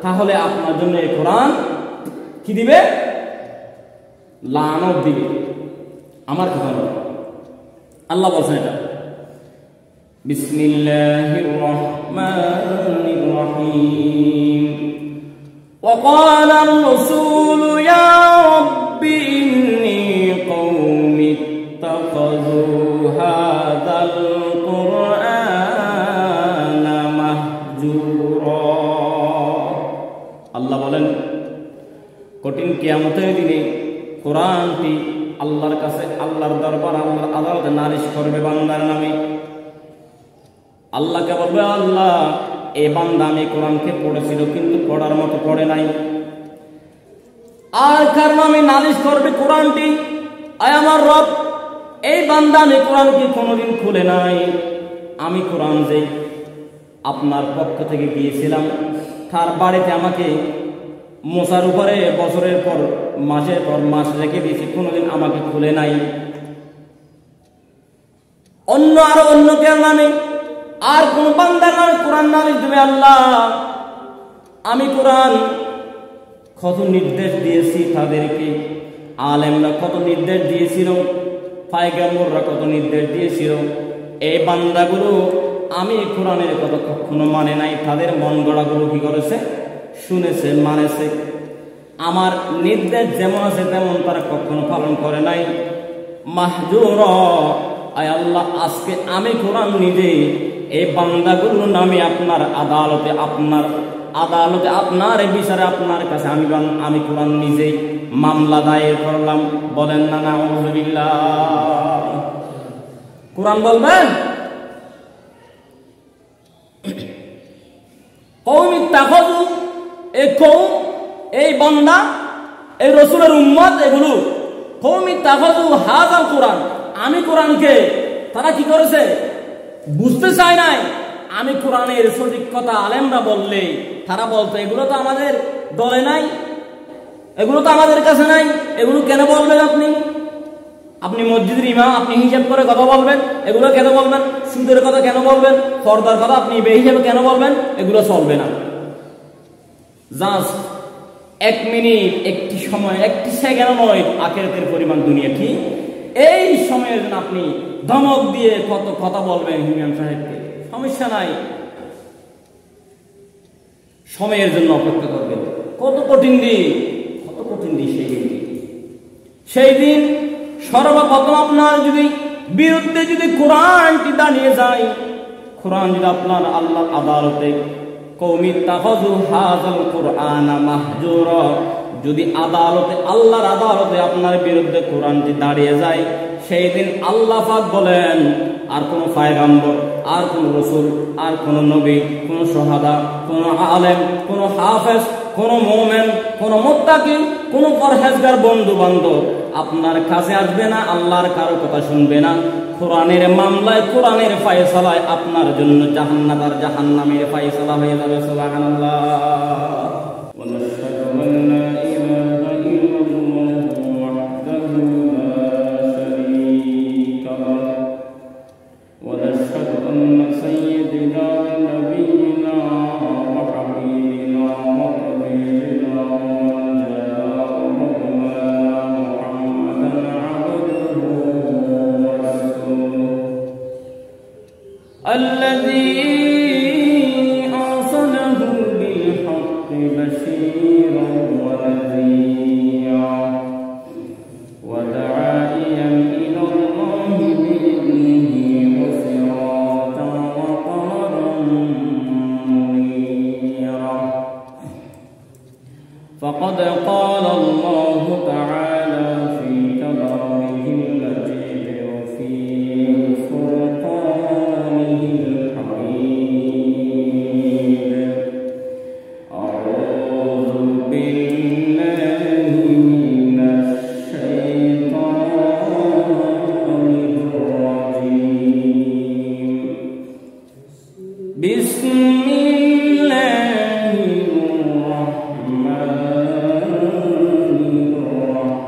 তাহলে আপনার জন্য এই কোরআন কি দিবে? লানত দিবে। আমার কথা নয়, আল্লাহ বলছেন এটা। বিসমিল্লাহির রহমানির রহিম। وقال الرسول يا رب إني قوم اتخذوا هذا القرآن مهجورا। আল্লাহ বলেন কঠিন কিয়ামতের দিনে কোরআনটি আল্লাহর কাছে, আল্লাহর দরবার, আল্লাহর আদালতে নালিশ করবে বান্দার নামে। আল্লাহকে বলবে, আল্লাহ এই বান্দা আমি কোরআনকে পড়েছিল কিন্তু পড়ার মতো পড়ে নাই, আর কারণ আমি নালিশ করবে কোরআনটি, আয় আমার রব এই বান্দা আমি কোরআনকে কোনোদিন খুলে নাই। আমি কোরআন যে আপনার পক্ষ থেকে গিয়েছিলাম তার বাড়িতে আমাকে মশার উপরে বছরের পর মাসের পর মাস রেখে দিয়েছি, কোনোদিন আমাকে খুলে নাই। অন্য কেউ নামে আর কোন বান্দার নামে কোরআন নালিশ দেবে, আল্লাহ আমি কোরআন কত নির্দেশ দিয়েছি তাদেরকে, আলেমরা কত নির্দেশ দিয়েছিল, পয়গম্বররা কত নির্দেশ দিয়েছিল, এই বান্দাগুলো আমি কোরআনের কথা কখনো মানে নাই, তাদের মন গড়াগুলো কি করেছে? শুনেছে, মানেছে। আমার নির্দেশ যেমন আছে তেমন তারা কখনো পালন করে নাই। মাহজুর, আয় আল্লাহ আজকে আমি কোরআন নিজে এই বান্দাগুলোর নামে আপনার আদালতে, আপনার বিচারে আপনার কাছে আমি কোরআন নিজে মামলা দায়ের করলাম। বলেন না নাউযুবিল্লাহ। কোরআন বলবেন কওম ইত্তাখাযু, এই কওম, এই বান্দা, এই রাসূলের উম্মত, এগুলো কওম ইত্তাখাযু হাযাল কোরআন, আমি কোরআনকে তারা কি করেছে? বুঝতে চায় নাই। আমি কোরআনের সঠিক কথা আলেমরা বললে তারা বলতো এগুলো তো আমাদের দলে নাই, এগুলো তো আমাদের কাছে নাই, এগুলো কেন বলবেন আপনি? আপনি মসজিদের ইমাম, আপনি হিসাব করে কথা বলবেন, এগুলো কেন বলবেন? সুদের কথা কেন বলবেন? পর্দার কথা আপনি বেহিসাবে কেন বলবেন? এগুলো চলবে না। জাস্ট 1 মিনিট, একটি সময়, একটি সেকেন্ড নয়, আখিরাতের পরিমাণ দুনিয়া কি, এই সময়ের জন্য আপনি ধমক দিয়ে কত কথা বলবেন ইমাম সাহেবকে, সমস্যা নাই, সময়ের জন্য অপেক্ষা করবেন। কত কঠিন দিন, কত কঠিন দিন সেই দিন। সর্বপ্রথম আপনার যদি বিরুদ্ধে যদি কোরআনটি দাঁড়িয়ে যায়, কোরআন যদি আপনার আল্লাহর আদালতে কওম ইত্তাখাযু হাযাল কুরআনা মাহজুরা, যদি আদালতে, আল্লাহর আদালতে আপনার বিরুদ্ধে কোরআনটি দাঁড়িয়ে যায়, সেই দিন আল্লাহ পাক বলেন আর কোন পয়গম্বর, আর কোন রাসূল, আর কোন নবী, কোন শাহাদা, কোন আলেম, কোন হাফেজ, কোন মুমিন, কোন মুত্তাকি, কোন পরহেজগার বন্ধু বান্ধব আপনার কাছে আসবে না, আল্লাহর কারো কথা শুনবে না। কোরআনের মামলায়, কোরআনের ফয়সালায় আপনার জন্য জাহান্নাম আর জাহান্নামের ফয়সালা হয়ে যাবে। সুবহানাল্লাহ। الذي أرسله بالحق بشيرا ونذيرا وداعيا إلى الله بإذنه وسراجا وقمرا منيرا. فقد قال الله تعالى في كلامه المجيد وفي فرقانه الحميد: أعوذ بالله من الشيطان الرجيم. بسم الله الرحمن الرحيم.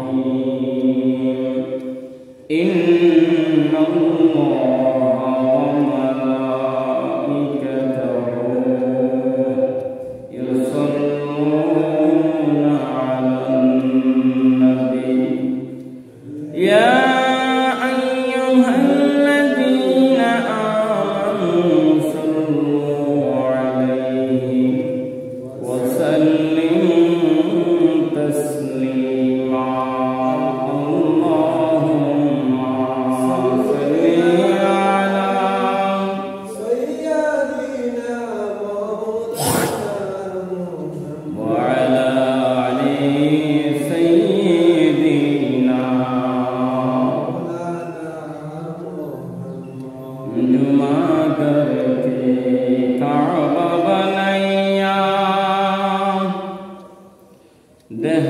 দেহ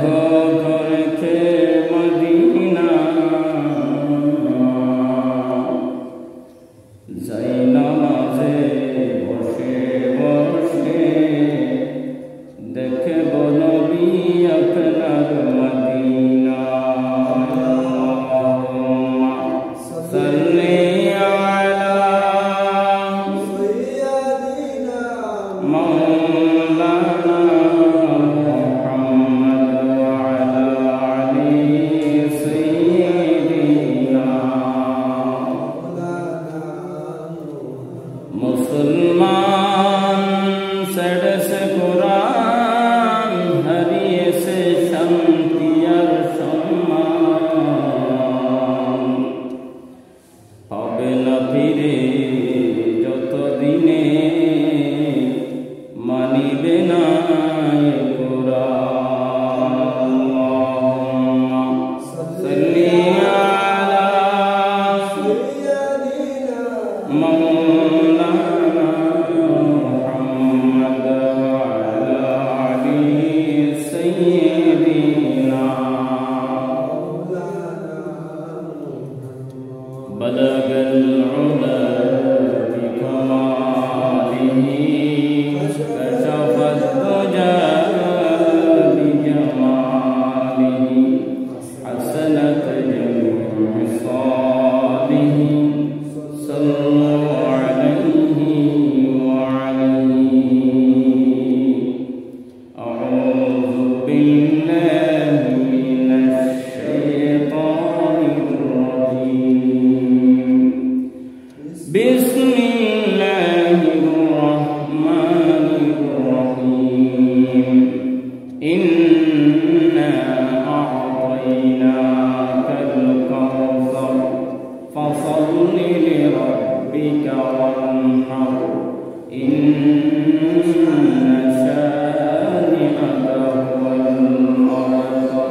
করেছে মদিনা যাই নামাজে বসে বসে দেখব নবী আপনার মদিনা সাল্লি আলা সাইয়্যিদিনা মাওলানা मुसलमान सड़ से कुरान हरिए से शांति और सम्मान पाबे ना फिरे যত দিনে মানিবে না কুরআন সাল্লি আলা সাইয়্যিদিনা মাওলানা মুহাম্মদ ওয়া আলা আলি সাইয়্যিদিনা বলগল উলা বিকমালিহি কশফত দুজা বিজমালিহি حسنت جميع صالح صلوا عليه وعليه أعوذ بالله من الشيطان الرجيم بسم الله الرحمن الرحيم إنا أعطيناك الكوثر فصل لربك وانحر إن شانئك هو الأبتر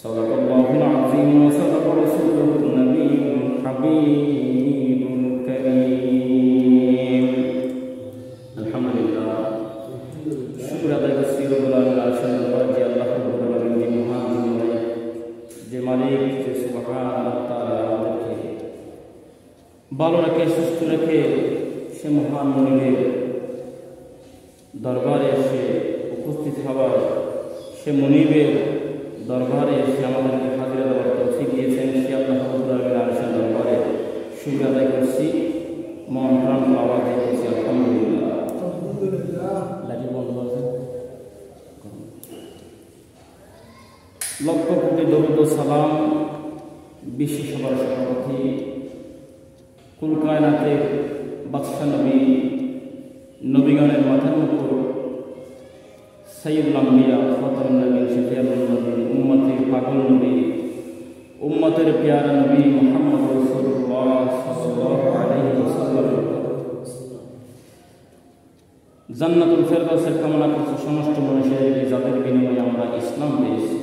صدق الله العظيم وصدق رسوله النبي الحبيب الكريم الحمد لله شكر আদায় করছি রব্বুল আলামিন যে আল্লাহ রব্বুল আলামিন মহান যে মালিক যে সুবহানাহু ওয়া তাআলা আমাদেরকে ভালো রেখে সুস্থ রেখে সে মহান মনিবের দরবারে এসে উপস্থিত হওয়ার সে মনিবের দরবারে এসে আমাদেরকে হাজিরা দেওয়ার তৌফিক দিয়েছেন সে আল্লাহ রব্বুল আলামিনের আরশের দরবারে শুকর আদায় করছি মন প্রাণ আওয়াজ দিয়েছি আলহামদুলিল্লাহ লাঠি বন্ধ আছে লক্ষ কোটি দরুদ ও সালাম বিশ্ব সভার সভাপতি কুল কায়নাতের বাদশা নবী নবীগণের মাথার উপর সাইয়্যিদুল আম্বিয়া খাতামুন নবীয়্যিন শফিউল নবী উম্মতের পাগল নবী উম্মতের প্যারা নবী মুহাম্মদ রাসূলুল্লাহ সাল্লাল্লাহু আলাইহি ওয়াসাল্লাম জান্নাতুল ফেরদাউসের কামনা করছে সমস্ত মানুষের যাদের বিনিময়ে আমরা ইসলাম পেয়েছি।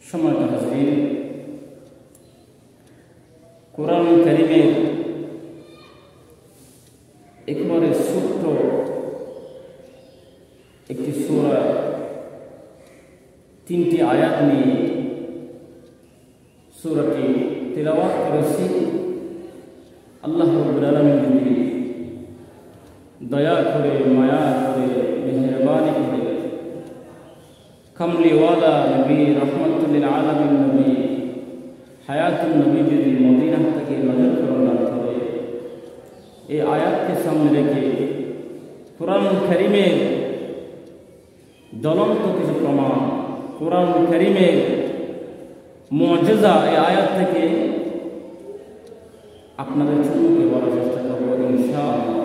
সম্মানিত হাজরিন, কোরআন কারীমের একবারে ছোট্ট একটি সূরা 3টি আয়াত নিয়ে সূরাটি তিলাওয়াত করেছি। আল্লাহ রাব্বুল আলামিন যদি দয়া করে মায়া করে মেহেরবানি করে কামলিওয়ালা নবী রহমাতুল আলামিন নবী হায়াতুন নবী যদি মদিনা থেকে নজর করলাম তবে এই আয়াতকে সামনে রেখে কোরআন কারীমের জ্বলন্ত কিছু প্রমাণ, কোরআন কারীমের মুআজিজা এই আয়াত থেকে আপনাদের সম্মুখে বলার চেষ্টা করব ইনশাআল্লাহ।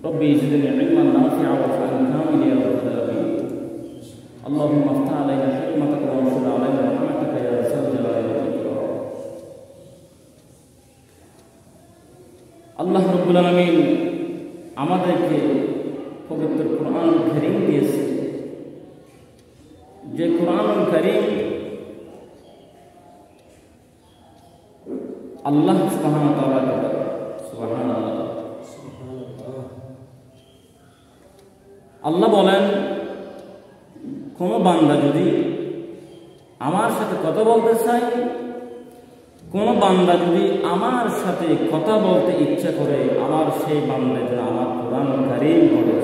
রব্বি জিদনি ইলমান নাফিআ ওয়া ফাহমান কামিলা ইয়া রাব্বাল আলামিন। আল্লাহুম্মা আফতাহ আলাইনা হিকমাতাকা ওয়া আনশুর আলাইনা রাহমাতাকা ইয়া যাল জালালি ওয়াল ইকরাম। আল্লাহ রাব্বুল আলামিন আমাদেরকে পবিত্র কোরআনুল কারীম দিয়েছে, যে কোরআনুল কারীম আল্লাহ সুবহানাহু ওয়া তাআলা সুবহানাল্লাহ আল্লাহ বলেন, কোনো বান্দা যদি আমার সাথে কথা বলতে চায়, কোনো বান্দা যদি আমার সাথে কথা বলতে ইচ্ছা করে, আমার সেই বান্দা যেন আমার কোরআন কারীম পড়ে।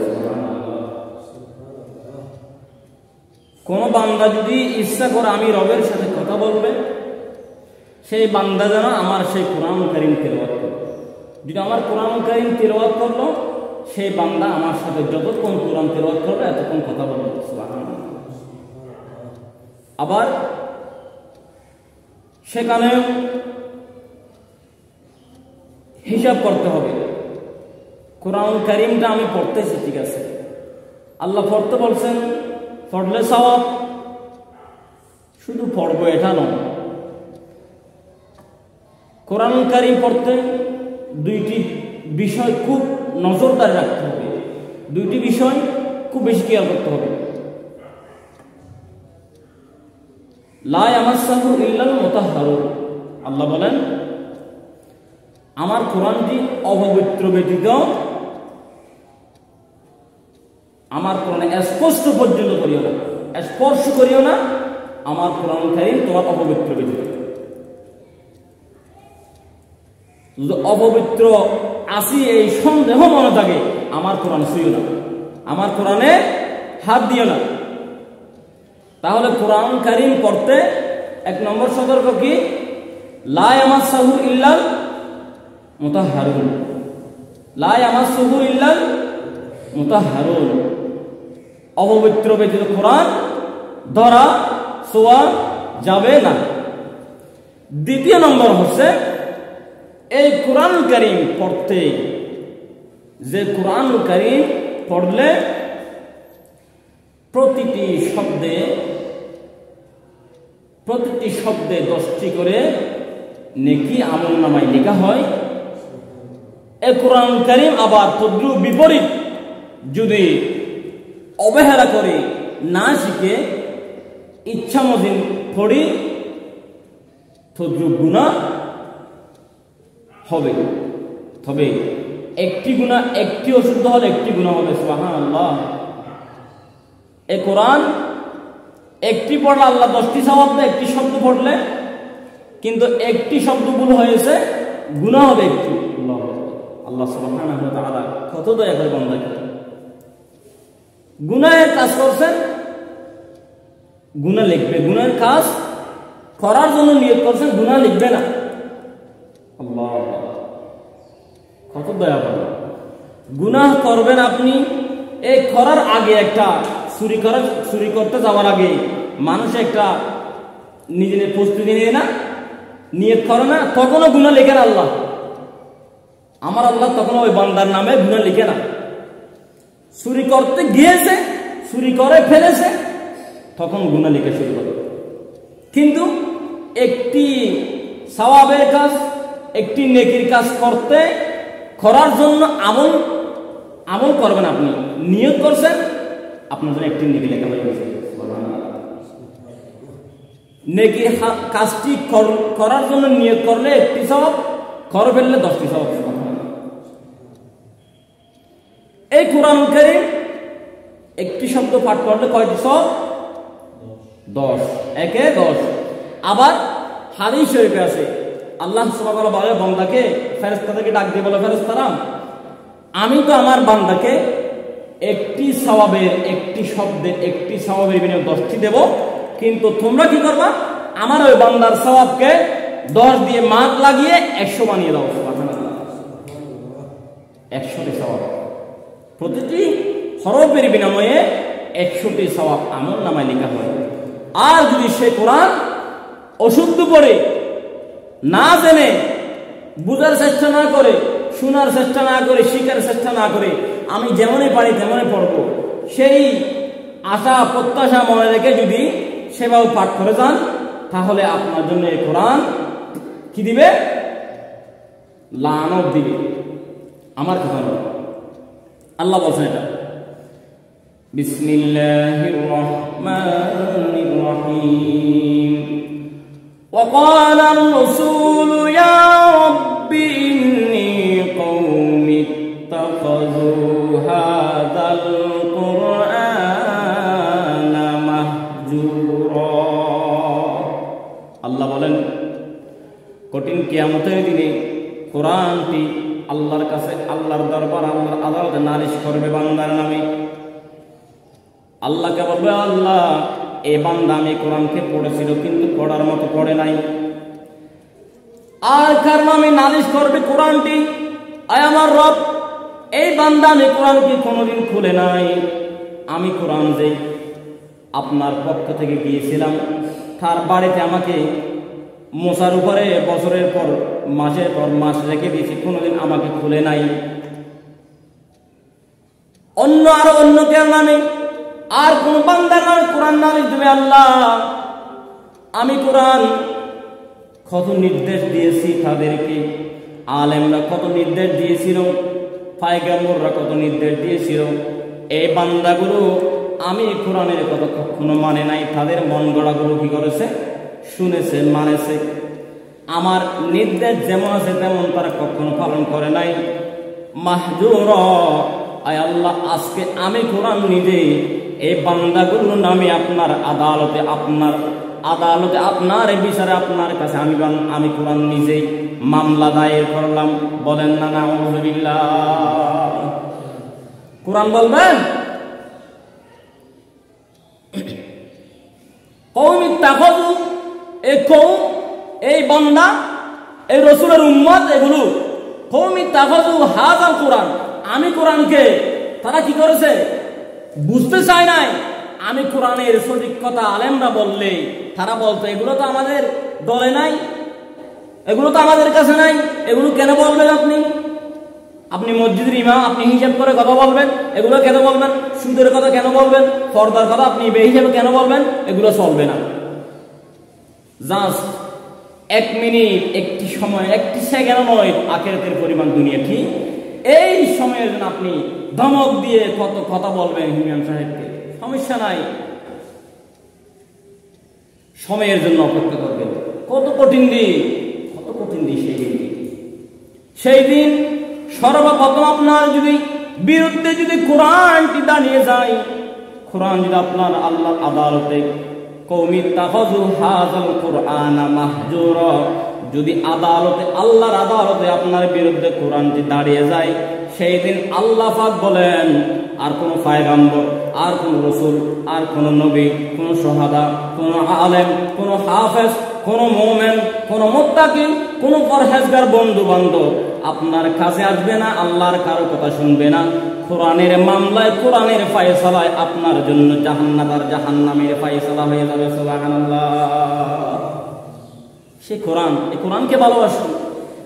কোনো বান্দা যদি ইচ্ছা করে আমি রবের সাথে কথা বলবে, সেই বান্দা যেন আমার সেই কোরআন কারীম তিলাওয়াত করে। যদি আমার কোরআন কারীম তিলাওয়াত করলো, সেই বান্দা আমার সাথে যতক্ষণ কোরআন তিলাওয়াত করবে এতক্ষণ কথা বলবে। সুবহানাল্লাহ। আবার সেখানে হিসাব করতে হবে, কোরআন কারীমটা আমি পড়তেছি, ঠিক আছে, আল্লাহ পড়তে বলছেন, পড়লে সওয়াব, শুধু পড়বো এটা নয়। কোরআন কারীম পড়তে দুইটি বিষয় খুব নজরদারি রাখতে হবে, দুইটি বিষয় খুব বেশি খেয়াল করতে হবে। লা ইয়ামাসসাহু ইল্লাল মুতাহহারুন, আল্লাহ বলেন আমার কোরআনটি অপবিত্র ব্যতীত, আমার কোরআনে স্পষ্ট পর্যন্ত করিও না, স্পর্শ করিও না আমার কোরআন কারীম তোমার অপবিত্র ব্যতীত। যদি অপবিত্র আসি এই সন্দেহ মনে থাকে, আমার কোরআন ছুঁইও না, আমার কোরআনে হাত দিও না। তাহলে কোরআন কারীম পড়তে এক নম্বর সতর্ক কি? লা ইয়ামাসসাহু ইল্লাল মুতাহহারুন, লা ইয়ামাসসাহু ইল্লাল মুতাহহারুন, অপবিত্র ব্যতীত কোরআন ধরা ছোঁয়া যাবে না। দ্বিতীয় নম্বর হচ্ছে এই কোরআন কারীম পড়তে, যে কোরআন কারীম পড়লে প্রতিটি শব্দে 10টি করে নেকি আমলনামায় লেখা হয়। এই কোরআন কারীম আবার তদ্রুপ বিপরীত যদি অবহেলা করে না শিখে ইচ্ছা মতো পড়ি, তদ্রুপ গুনাহ হবে। তবে একটি গুনাহ, একটি অশুদ্ধ হলে একটি গুনাহ হবে। সুবহানাল্লাহ। এই কোরআন একটি পড়লে আল্লাহ 10টি সওয়াব দেয়, একটি শব্দ পড়লে, কিন্তু একটি শব্দ ভুল হয়েছে গুনাহ হবে একটি। আল্লাহ সুবহানাহু ওয়া তাআলা কত দয়া করে বান্দাকে, গুনাহের কাজ করছেন, গুনাহ লিখবে, গুনাহের কাজ করার জন্য নিয়ত করছেন, গুনাহ লিখবে না। আল্লাহ কত দয়া করে। গুনাহ করবেন আপনি, এই করার আগে একটা চুরি করতে যাওয়ার আগে মানুষ একটা নিজের প্রস্তুতি নিয়ে না, নিয়ত করে না, তখনও গুনাহ লিখে না আল্লাহ। আমার আল্লাহ তখন ওই বান্দার নামে গুনাহ লিখে না। চুরি করতে গিয়েছে, চুরি করে ফেলেছে, তখন গুনাহ লিখে শুরু করে। কিন্তু একটি সওয়াবের কাজ, একটি নেকির কাজ করার জন্য আমল করবেন, আপনি নিয়ত করছেন, আপনার জন্য একটি নেকি লেখা হয়ে গেছে। নেকির কাজটি করার জন্য নিয়ত করলে একটি সওয়াব, করে ফেললে 10টি সওয়াব। এই কোরআন কারীম একটি শব্দ পাঠ করলে কয়টি সওয়াব? 10, একে 10। আবার হাদিস শরীফে আছে, আল্লাহ সুবহানাহু ওয়া তাআলা বান্দাকে, ফেরেশতাদেরকে ডাক দিয়ে বলে, ফেরেশতারা আমি তো আমার বান্দাকে একটি সওয়াবের, একটি শব্দের, একটি সওয়াবের বিনিময়ে 10টি দেব, কিন্তু তোমরা কি করবা? আমার ওই বান্দার সওয়াবকে 10 দিয়ে মাত লাগিয়ে 100 বানিয়ে দাও। সুবহানাল্লাহ। 100টি সওয়াব, প্রতিটি হরফের বিনিময়ে 100টি সওয়াব আমলনামায় লেখা হয়। আর যদি সে কোরআন অশুদ্ধ পড়ে, না জেনে, বুঝার চেষ্টা না করে, শোনার চেষ্টা না করে, শিখার চেষ্টা না করে, আমি যেমনই পারি তেমনই পড়বো, সেই আশা প্রত্যাশা মনে রেখে যদি সেভাবে পাঠ করে যান, তাহলে আপনার জন্য এই কোরআন কি দিবে? লানত দিবে। আমার কথা নয়, আল্লাহ বলছেন এটা। বিসমিল্লাহির রহমানির রহিম। وقال الرسول يا رب إني قوم اتخذوا هذا القرآن কিয়ামতের দিনে কোরআনটি আল্লাহর কাছে, আল্লাহর দরবার, আল্লাহর আদালতে নালিশ করবে বান্দার নামে। আল্লাহকে বলবে, আল্লাহ এই বান্দা আমি কোরআনকে পড়েছিল কিন্তু পড়ার মতো পড়ে নাই। আর কার নামে নালিশ করবে কোরআনটি? আয় আমার রব, এই বান্দা আমি কোরআনকে কোনোদিন খুলে নাই। আমি কোরআন যে আপনার পক্ষ থেকে গিয়েছিলাম, তার বাড়িতে আমাকে মশার উপরে বছরের পর মাসের পর মাস রেখে দিয়েছি, কোনোদিন আমাকে খুলে নাই। অন্য কেউ নামে আর কোন বান্দার নামে কোরআন নালিশ দেবে, আল্লাহ আমি কোরআন কত নির্দেশ দিয়েছি তাদেরকে, আলেমরা কত নির্দেশ দিয়েছিল, পয়গম্বররা কত নির্দেশ দিয়েছিল, এই বান্দাগুলো আমি কোরআনের কথা কখনো মানে নাই, তাদের মন গড়াগুলো কি করেছে? শুনেছে, মানেছে। আমার নির্দেশ যেমন আছে তেমন তারা কখনো পালন করে নাই। মাহজুর, আয় আল্লাহ আজকে আমি কোরআন নিজে এই বান্দাগুলোর নামে আপনার আদালতে, আপনার বিচারে আপনার কাছে আমি কোরআন নিজেই মামলা দায়ের করলাম। বলেন না নাউযুবিল্লাহ। কোরআন বলবেন কওম ইত্তাখাযু, এই কওম, এই বান্দা, এই রাসূলের উম্মত, এগুলো কওম ইত্তাখাযু হাযাল কোরআন, আমি কোরআনকে তারা কি করেছে? বুঝতে চায় নাই। আমি কোরআনের সঠিক কথা আলেমরা বললে তারা বলতো এগুলো তো আমাদের দলে নাই, এগুলো তো আমাদের কাছে নাই, এগুলো কেন বলবেন আপনি? আপনি মসজিদের ইমাম, আপনি হিসাব করে কথা বলবেন, এগুলো কেন বলবেন? সুদের কথা কেন বলবেন? পর্দার কথা আপনি বেহিসাবে কেন বলবেন? এগুলো চলবে না। জাস্ট 1 মিনিট, একটি সময়, একটি সেকেন্ড নয়, আখিরাতের পরিমাণ দুনিয়া। ঠিক এই সময়ের জন্য আপনি ধমক দিয়ে কত কথা বলবেন ইমাম সাহেবকে, সমস্যা নাই, সময়ের জন্য অপেক্ষা করবেন। কত কঠিন দিন, কত কঠিন দিন সেই দিন। সর্বপ্রথম আপনার যদি বিরুদ্ধে যদি কোরআনটি দাঁড়িয়ে যায়, কোরআন যদি আপনার আল্লাহর আদালতে কওম ইত্তাখাযু হাযাল কুরআনা মাহজুরা, যদি আদালতে, আল্লাহর আদালতে আপনার বিরুদ্ধে কোরআনটি দাঁড়িয়ে যায়, সেই দিন আল্লাহ পাক বলেন আর কোন পয়গম্বর, আর কোন রাসূল, আর কোন নবী, কোন শাহাদা, কোন আলেম, কোন হাফেজ, কোন মুমিন, কোন মুত্তাকি, কোন পরহেজগার বন্ধু বান্ধব আপনার কাছে আসবে না, আল্লাহর কারো কথা শুনবে না। কোরআনের মামলায়, কোরআনের ফয়সালায় আপনার জন্য জাহান্নাম আর জাহান্নামের ফয়সালা হয়ে যাবে। সুবহানাল্লাহ। সেই কোরআন, এই কোরআনকে ভালোবাসুন,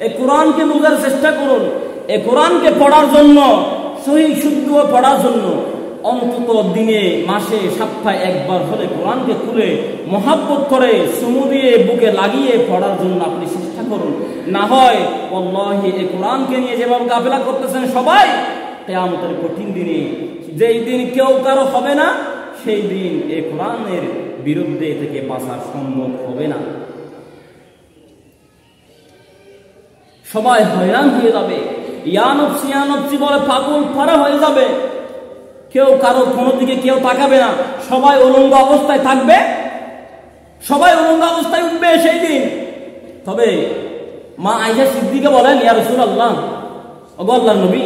এই কোরআনকে বোঝার চেষ্টা করুন, এই কোরআনকে পড়ার জন্য, সহি শুদ্ধ পড়ার জন্য অন্তত দিনে, মাসে, সপ্তাহে একবার হলে কোরআনকে খুলে মহাব্বত করে চুমু দিয়ে বুকে লাগিয়ে পড়ার জন্য আপনি চেষ্টা করুন। না হয় ওয়াল্লাহি এই কোরআনকে নিয়ে যেভাবে গাফেলা করতেছেন সবাই, কিয়ামতের কঠিন দিনে, যেই দিন কেউ কারো হবে না, সেই দিন এই কোরআনের বিরুদ্ধে থেকে বাঁচা সম্ভব হবে না। সবাই হয়রান হয়ে যাবে, ইয়া নফসি বলে পাগল পারা হয়ে যাবে। কেউ কারো কোনো দিকে কেউ তাকাবে না, সবাই উলঙ্গ অবস্থায় থাকবে, সবাই উলঙ্গ অবস্থায় উঠবে সেই দিন। তবে মা আয়েশা সিদ্দিকা বলেন, ইয়া রাসূলুল্লাহ, ওগো আল্লাহর নবী,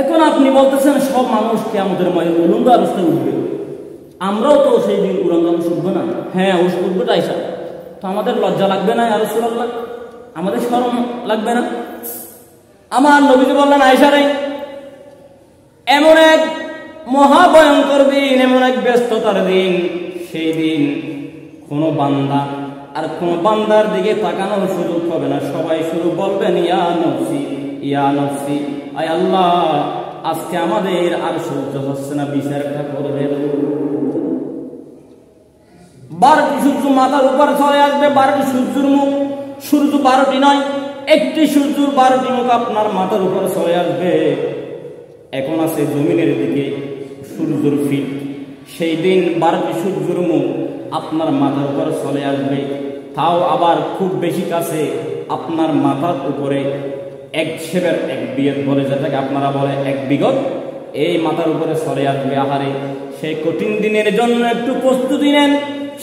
এখন আপনি বলতেছেন সব মানুষ কিয়ামতের ময়দানে উলঙ্গ অবস্থায় উঠবে, আমরাও তো সেই দিন উলঙ্গ অবস্থায় উঠবো না? হ্যাঁ, উঠবো। আয়েশা, তো আমাদের লজ্জা লাগবে না ইয়া রাসূলুল্লাহ? আমাদের শরম লাগবে না? আমার নবীজি বললেন, আয়েশা রে, এমন এক মহাভয়ঙ্কর দিন, এমন এক ব্যস্ততার দিন, সেই দিন কোনো বান্দা আর কোনো বান্দার দিকে তাকানোর সুযোগ হবে না। সবাই শুধু বলবেন, ইয়া নফসি, ইয়া নফসি, আয় আল্লাহ আজকে আমাদের আর সহ্য হচ্ছে না, বিচারটা করবে। 12টি সূর্য মাথার উপর চলে আসবে, 12টি সূর্যের মুখ, সূর্য 12টি নয়, একটি সূর্যের 12টি মুখ আপনার মাথার উপর চলে আসবে। এখন আছে জমিনের দিকে সূর্যের ফিট, সেই দিন 12টি সূর্যের মুখ আপনার মাথার উপর চলে আসবে, তাও আবার খুব বেশি কাছে আপনার মাথার উপরে 1 সেবের 1 বিগত বলে, যেটাকে আপনারা বলে 1 বিগত, এই মাথার উপরে চলে আসবে। আহারে, সেই কঠিন দিনের জন্য একটু প্রস্তুতি নেন,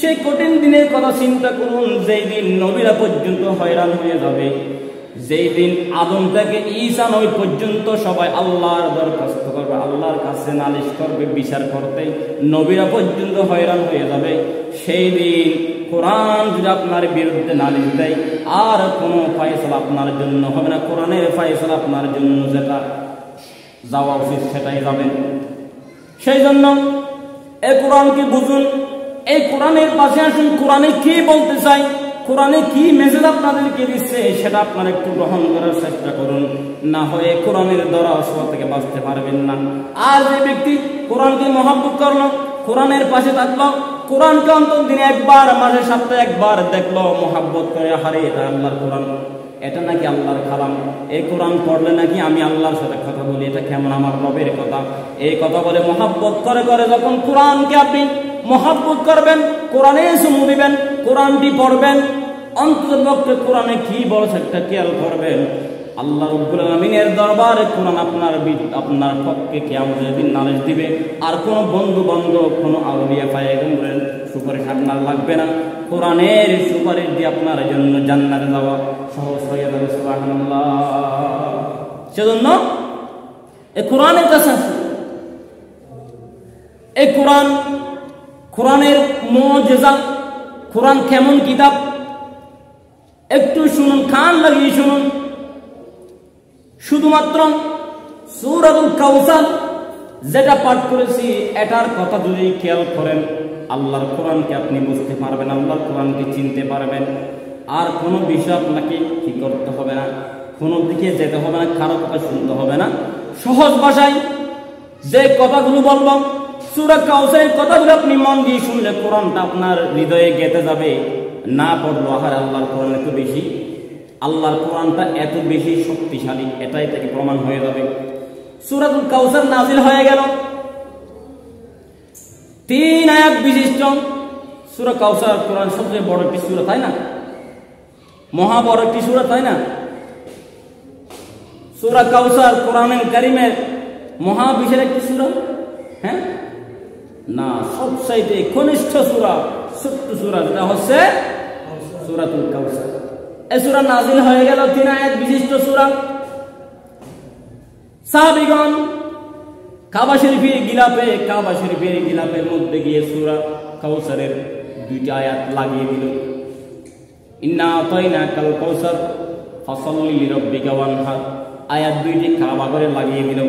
সেই কঠিন দিনের কথা চিন্তা করুন, যেই দিন নবীরা পর্যন্ত হয়রান হয়ে যাবে, যেই দিন আদম থেকে ঈসা নবী পর্যন্ত সবাই আল্লাহর দরখাস্ত করবে, আল্লাহর কাছে নালিশ করবে, বিচার করতে নবীরা পর্যন্ত হয়রান হয়ে যাবে। সেই দিন কোরআন যদি আপনার বিরুদ্ধে নালিশ দেয়, আর কোনো ফয়সালা আপনার জন্য হবে না। কোরআনের ফয়সালা আপনার জন্য যেটা যাওয়া উচিত সেটাই যাবেন। সেই জন্য এই কোরআনকে বুঝুন, এই কোরআনের পাশে আসুন। কোরআনে কি বলতে চাই, কোরআনে কি মেসেজ আপনাদেরকে দিচ্ছে সেটা আপনারা একটু গ্রহণ করার চেষ্টা করুন, না হয়ে কোরআনের দ্বারা অসুবিধা থেকে বাঁচতে পারবেন না। আর যে ব্যক্তি কোরআনকে মহব্বত করলো, কোরআনের পাশে থাকলো, কোরআনকে অন্তত দিনে একবার, মাসে সপ্তাহে একবার দেখলো, মহব্বত করে, হারে এটা আল্লাহর কোরআন, এটা নাকি আল্লাহর কালাম, এই কোরআন পড়লে নাকি আমি আল্লাহর সাথে কথা বলি, এটা কেমন আমার রবের কথা, এই কথা বলে মহব্বত করে করে যখন কোরআনকে আপনি মহব্বত করবেন, কোরআনে চুমু দিবেন, কোরআনটি পড়বেন, অন্ততপক্ষে কোরআনে কি বলছে একটা খেয়াল করবেন। আল্লাহ রাব্বুল আলামিনের দরবারে কোরআন আপনার পক্ষে কিয়ামতের দিন নালিশ দিবে। আর কোনো বন্ধু বান্ধব, কোনো আউলিয়া পায়গাম্বরের সুপারিশ আপনার লাগবে না। কোরআনের সুপারিশ দিয়ে আপনার জন্য জান্নাতে যাওয়া সহজ হয়ে যাবে। সুবহানাল্লাহ। সেজন্য এই কোরআনের কাছে এই কোরআনের মুজিজা, কোরআন কেমন কিতাব একটু শুনুন, কান লাগিয়ে শুনুন। শুধুমাত্র সূরাতুল কাউসার যেটা পাঠ করেছি এটার কথা যদি খেয়াল করেন, আল্লাহর কোরআনকে আপনি বুঝতে পারবেন, আল্লাহর কোরআনকে চিনতে পারবেন। আর কোনো বিষয় আপনাকে কি করতে হবে না, কোনো দিকে যেতে হবে না, কারো কথা শুনতে হবে না। সহজ ভাষায় যে কথাগুলো বলবো, সূরা কাউসারের কথাগুলো আপনি মন দিয়ে শুনলে কোরআনটা আপনার হৃদয়ে গেঁথে যাবে। না পড়লো, আহার আল্লাহর কোরআন এত বেশি, আল্লাহর কোরআনটা এত বেশি শক্তিশালী, এটাই থেকে প্রমাণ হয়ে যাবে। সূরাতুল কাউসার নাজিল হয়ে গেল, 3 আয়াত বিশিষ্ট সূরা কাউসার। কোরআন সবচেয়ে বড় একটি সূরা, তাই না? মহা বড় একটি সূরা, তাই না? সূরা কাউসার কোরআনুল কারীমের মহা বিশেষ একটি সূরা, হ্যাঁ না, সবচাইতে কনিষ্ঠ সূরা, ছোট্ট সূরা, যেটা হচ্ছে সূরাতুল কাউসার। এই সূরা নাজিল হয়ে গেল, 3 আয়াত বিশিষ্ট সূরা। সাহাবীগণ কাবা শরীফের গিলাফের মধ্যে গিয়ে সূরা কাউসারের 2টি আয়াত লাগিয়ে দিল। ইন্না আতাইনাকাল কাউসার ফাসাল্লি লিরাব্বিকা ওয়ানহার, আয়াত 2টি কাবা ঘরে লাগিয়ে দিল।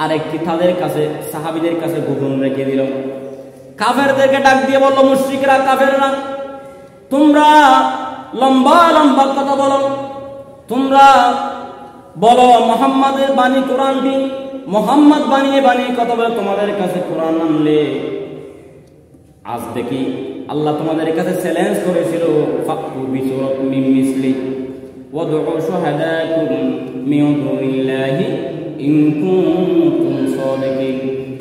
আরেকটি তাদের কাছে, সাহাবীদের কাছে গোপন রেখে দিল। কাফেরদেরকে ডাক দিয়ে বলল, মুশরিকরা, কাফেররা, তোমরা লম্বা লম্বা কথা বলো, তোমরা বলো মুহাম্মাদের বাণী কোরআনটি, মুহাম্মদ বানিয়ে কথা বলে তোমাদের কাছে কোরআন আনলে। আজ দেখি আল্লাহ তোমাদের কাছে চ্যালেঞ্জ করেছিল, ফাকু বিসূরাতিন মিন মিসলি ওয়াদউ শুহাদাকুম মিন দুনিল্লাহি ইন কুনতুম সাদিকিন।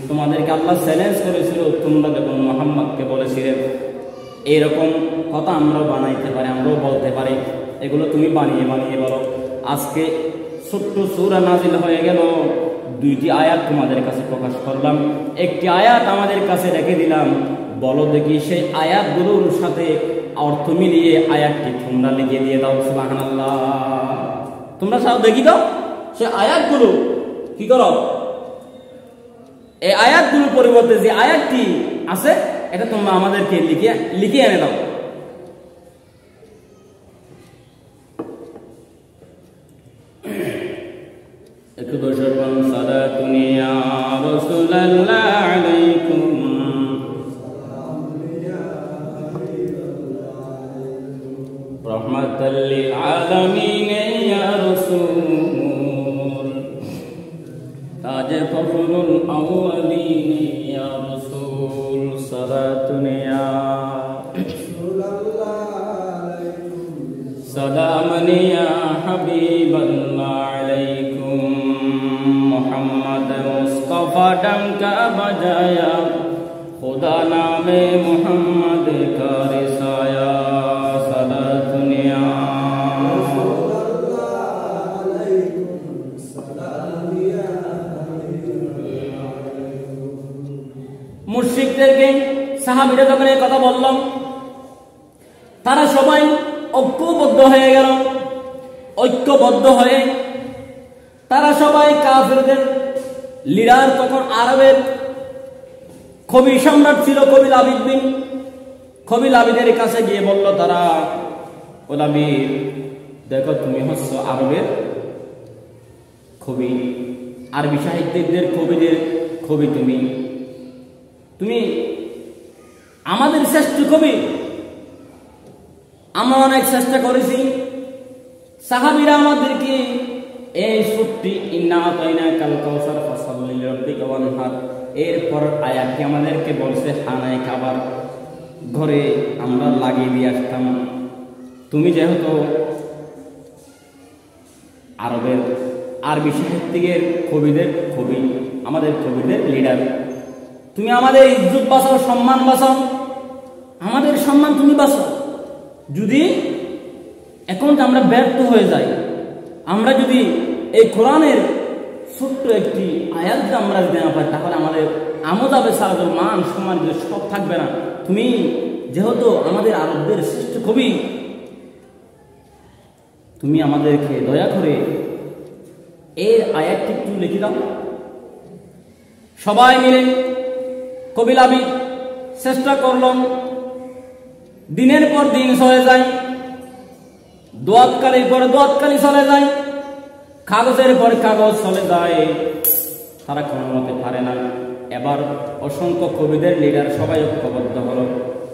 তোমাদেরকে আল্লাহ চ্যালেঞ্জ করেছিল, তোমরা যখন মুহাম্মদকে বলেছিলে এরকম কথা আমরাও বানাইতে পারি, আমরাও বলতে পারি, এগুলো তুমি বানিয়ে বলো। আজকে ছোট্ট সূরা নাজিল হয়ে গেল, 2টি আয়াত তোমাদের কাছে প্রকাশ করলাম, একটি আয়াত আমাদের কাছে রেখে দিলাম। বলো দেখি সেই আয়াতগুলোর সাথে অর্থ মিলিয়ে আয়াতটি তোমরা লিখে দিয়ে দাও। সুবহানাল্লাহ। তোমরা সব দেখি দাও সে আয়াতগুলো কি করো, এই আয়াতগুলোর পরিবর্তে যে আয়াতটি আছে এটা তোমরা আমাদেরকে লিখে এনে দাও। একটু দর্শক সালাতুন ইয়া রাসূলুল্লাহ আলাইকুম রাহমাতাল লিল আলামিন ইয়া রাসূল তাজ ফখরুল আউয়ালিন ইয়া রাসূল সালাতুন ইয়া সালামান ইয়া হাবিবাল্লাহ আলাইকুম মোহাম্মদ মুস্তাফা ডঙ্কা বাজায়া खुदा नामे मोहम्मद का रिसाया सलातुन या मुर्शिदদেরকে সাহাবীরা যখন এই কথা বললাম, তারা সবাই ঐক্যবদ্ধ হয়ে গেল। ঐক্যবদ্ধ হয়ে তারা সবাই কাফেরদের লিডার, তখন আরবের কবি সম্রাট ছিল কবিল আবিদ বিন, কবিল আবিদের কাছে গিয়ে বলল তারা, ও আবিদ, দেখো তুমি হচ্ছ আরবের কবি, আরবি সাহিত্যিকদের কবি, তুমি আমাদের শ্রেষ্ঠ কবি। আমরা অনেক চেষ্টা করেছি, সাহাবীরা আমাদেরকে এই সূত্রটি ইন্না আতাইনাকাল কাউসার ফাসাল্লি লিরাব্বিকা ওয়ানহার, এরপর আয়াতটি আমাদেরকে বলছে খানায় খাবার ঘরে আমরা লাগিয়ে দিয়ে আসতাম। তুমি যেহেতু আরবের আরবি সাহিত্যিকের কবিদের কবি, আমাদের কবিদের লিডার, তুমি আমাদের ইজ্জত বাঁচাও, সম্মান বাঁচাও, আমাদের সম্মান তুমি বাঁচাও। যদি এখন আমরা ব্যর্থ হয়ে যাই, আমরা যদি এই কোরআনের ছোট্ট একটি আয়াত আমরা না পাই, তাহলে আমাদের আমোদ হবে, সারা মান সম্মান সব থাকবে না। তুমি যেহেতু আমাদের আরবদের শ্রেষ্ঠ কবি, তুমি আমাদেরকে দয়া করে এর আয়াতটি একটু লিখে দাও। সবাই মিলে কবিল আবিদ চেষ্টা করলাম। দিনের পর দিন চলে যায়, দোয়াতকালীর পর দোয়াতকালী চলে যায়, কাগজের পর কাগজ চলে যায়, তারা কোনো মতে পারে না। এবার অসংখ্য কবিদের লিডার সবাই ঐক্যবদ্ধ হলো,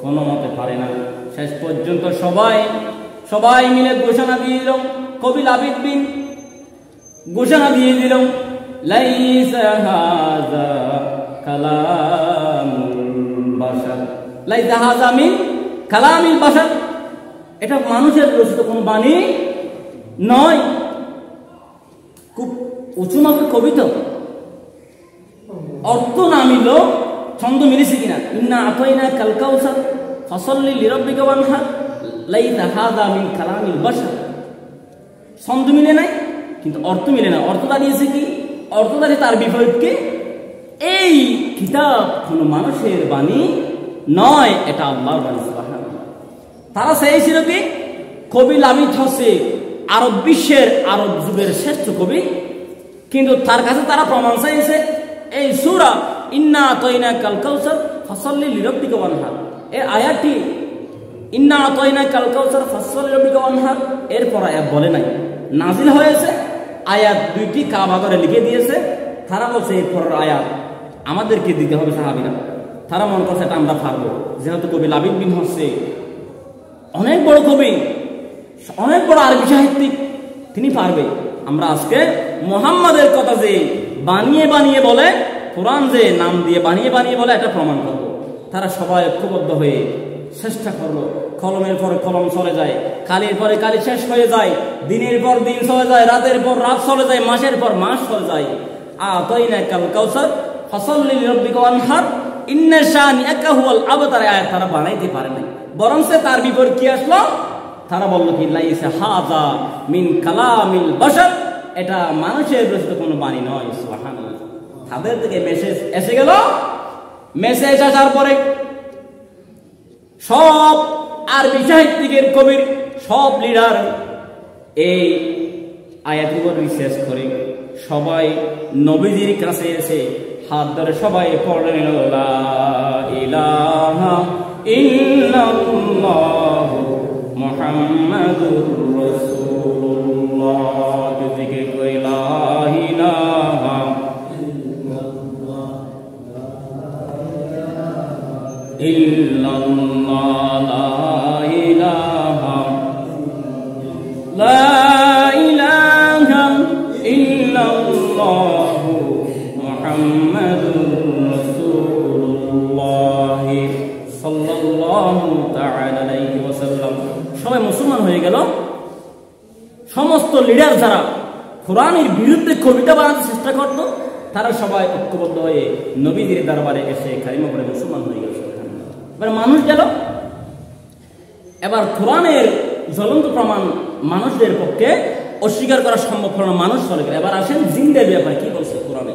কোনো মতে পারে না। শেষ পর্যন্ত সবাই মিলে ঘোষণা দিয়ে দিল, কবিল আবিদ বিন ঘোষণা দিয়ে দিল, লাইসা হাযা কালামুল বাশার, লাইসা হাযা মিন কালামিল বাশার, এটা মানুষের রচিত কোনো বাণী নয়। খুব উঁচু মাপের কবিতা, অর্থ না মিলল, ছন্দ মিলেছে কিনা, ইন্না আতাইনাকাল কাউসার ফাসাল্লি লিরাব্বিকা ওয়ানহার, লাইসা হাযা মিন কালামিল বাশার, ছন্দ মিলে নাই কিন্তু অর্থ মিলে না। অর্থ দাঁড়িয়েছে কি? অর্থ দাঁড়িয়ে তার বিপরীতকে, এই কিতাব কোনো মানুষের বাণী নয়, এটা আল্লাহর বাণী। সুবহানাল্লাহ। তারা চেয়েছিল কি, কবিল আবিদ হচ্ছে আরব বিশ্বের, আরব যুগের শ্রেষ্ঠ কবি, কিন্তু তার কাছে তারা প্রমাণ চাইছে এই সূরা ইন্না আতাইনাকাল কাউসার ফাসাল্লি লিরাব্বিকা ওয়ানহার, এই আয়াতটি ইন্না আতাইনাকাল কাউসার ফাসাল্লি লিরাব্বিকা ওয়ানহার, এরপর আয়াত বলে নাই, নাজিল হয়েছে, আয়াত দুইটি কাবা করে লিখে দিয়েছে। তারা বলছে এরপর আয়াত আমাদেরকে দিতে হবে সাহাবীরা। তারা মনে করছে এটা আমরা পারবো, যেহেতু কবিল আবিদ বিন হচ্ছে অনেক বড় কবি, অনেক বড় আরবি সাহিত্যিক, তিনি পারবে। আমরা আজকে মুহাম্মাদের কথা যে বানিয়ে বানিয়ে বলে, কোরআন যে নাম দিয়ে বানিয়ে বানিয়ে বলে, এটা প্রমাণ করব। তারা সবাই ঐক্যবদ্ধ হয়ে চেষ্টা করলো। কলমের পর কলম চলে যায়, কালির পরে কালি শেষ হয়ে যায়, দিনের পর দিন চলে যায়, রাতের পর রাত চলে যায়, মাসের পর মাস চলে যায়। আতাইনাকাল কাউসার ফাসাল্লি লিরাব্বিকা ওয়ানহার ইন্না শানিআকা হুয়াল আবতার, আয়াত তারা বানাইতে পারে নাই, বরং তার বিপরীত কি আসলো, তারা বলল কি, লাইসা হাযা মিন কালামিল বাশার, এটা মানুষের রচিত কোনো বাণী নয়। সুবহানাল্লাহ। তাদের থেকে মেসেজ এসে গেল। মেসেজ আসার পরে সব আরবি সাহিত্যিকের কবির সব লিডার এই আয়াতের উপর রিসার্চ করে সবাই নবীজির কাছে এসে হাত ধরে সবাই পড়লেন, লা ইলাহা ইল্লাল্লাহু মুহাম্মাদুর রাসূলুল্লাহ, দিকে কই লা ইলাহা ইল্লাল্লাহ, লা ইলাহা ইল্লাল্লাহু মুহাম্মাদুর রাসূলুল্লাহ সাল্লাল্লাহু তাআলা আলাইহি ওয়াসাল্লাম। সবাই মুসলমান হয়ে গেল। সমস্ত লিডার যারা কোরআনের বিরুদ্ধে কবিতা বানাতে চেষ্টা করত, তারা সবাই ঐক্যবদ্ধ হয়ে নবীজির দরবারে এসে কালিমা পড়ে মুসলমান হয়ে গেল। এবার মানুষ গেল, এবার কোরআনের জ্বলন্ত প্রমাণ মানুষদের পক্ষে অস্বীকার করা সম্ভব হলো না, মানুষ চলে গেল। এবার আসেন জিনদের ব্যাপারে কি বলছে কোরআনে।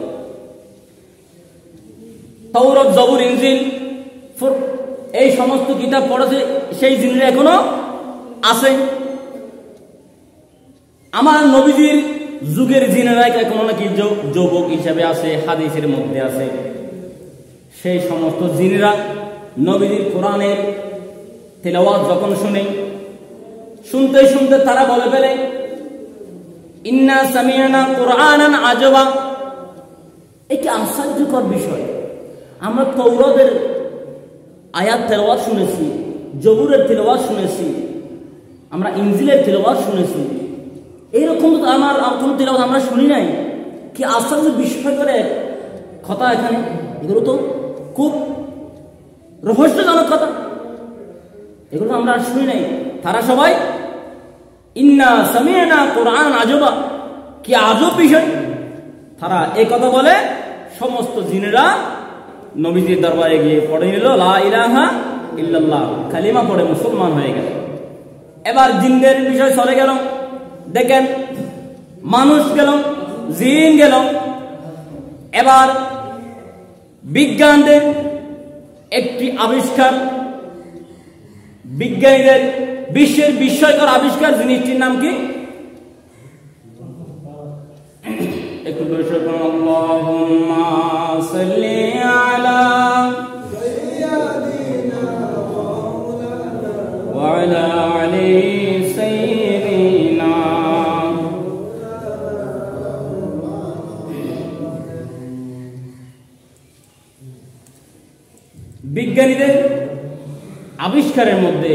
তাওরাত, জবুর, ইনজিল, এই সমস্ত কিতাব পড়েছে সেই জিনিসটা এখনো আছে। আমার নবীজির যুগের জিনেরা এখনো নাকি যুবক হিসাবে আছে, হাদিসের মধ্যে আছে। সেই সমস্ত জিনেরা নবীজির কোরআনের তেলাওয়াত যখন শুনে, শুনতে শুনতে তারা বলে ফেলে, ইন্না সামিআনা কুরআনান আজবা। এটা আশ্চর্যকর বিষয়। আমরা তাওরাতের আয়াত তেলাওয়াত শুনেছি, জবুরের তেলাওয়াত শুনেছি, আমরা ইনজিলের তেলাওয়াত শুনেছি, এইরকম তো আমার কোনো তেলাওয়াত আমরা শুনি নাই। কি আশ্চর্য বিষয় করে কথা এখানে। এগুলো তো খুব রহস্যজনক কথা, এগুলো আমরা আর শুনি নাই। তারা সবাই ইন্না সামিআনা কুরআনান আজবা, কি আজব বিষয়। তারা এই কথা বলে, সমস্ত জিনেরা নবীজির দরবারে গিয়ে পড়ে নিল লা ইলাহা ইল্লাল্লাহ, কালিমা পড়ে মুসলমান হয়ে গেল। এবার জিনদের বিষয় চলে গেল। দেখেন, মানুষ গেল, জিন গেল। এবার বিজ্ঞানদের একটি আবিষ্কার, বিজ্ঞানীদের বিশ্বের বিস্ময়কর আবিষ্কার, জিনিসটির নাম কি? একটু বসে আল্লাহুম্মা সাল্লি আলা সাইয়্যিদিনা ওয়া আলা আলি সাইয়্যিদিনা। বিজ্ঞানীদের আবিষ্কারের মধ্যে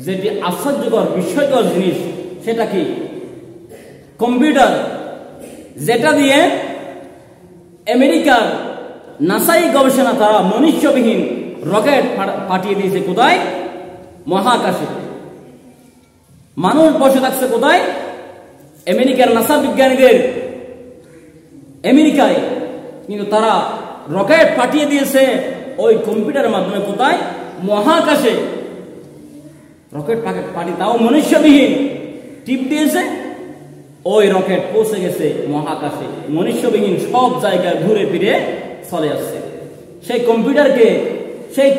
যেটি আশ্চর্যকর বিস্ময়কর জিনিস, সেটা কি? কম্পিউটার, যেটা দিয়ে আমেরিকার নাসাই গবেষণা তারা মনুষ্যবিহীন রকেট পাঠিয়ে দিয়েছে কোথায়? মহাকাশে। মানুষ বসে থাকছে কোথায়? আমেরিকার নাসা বিজ্ঞানীদের আমেরিকায়, কিন্তু তারা রকেট পাঠিয়ে দিয়েছে ওই কম্পিউটারের মাধ্যমে কোথায়? মহাকাশে। রকেট পাঠিয়ে, তাও মনুষ্যবিহীন, টিপ দিয়েছে, ওই রকেট পৌঁছে গেছে মহাকাশে, মনুষ্যবিহীন সব জায়গায় ঘুরে ফিরে চলে আসছে। সেই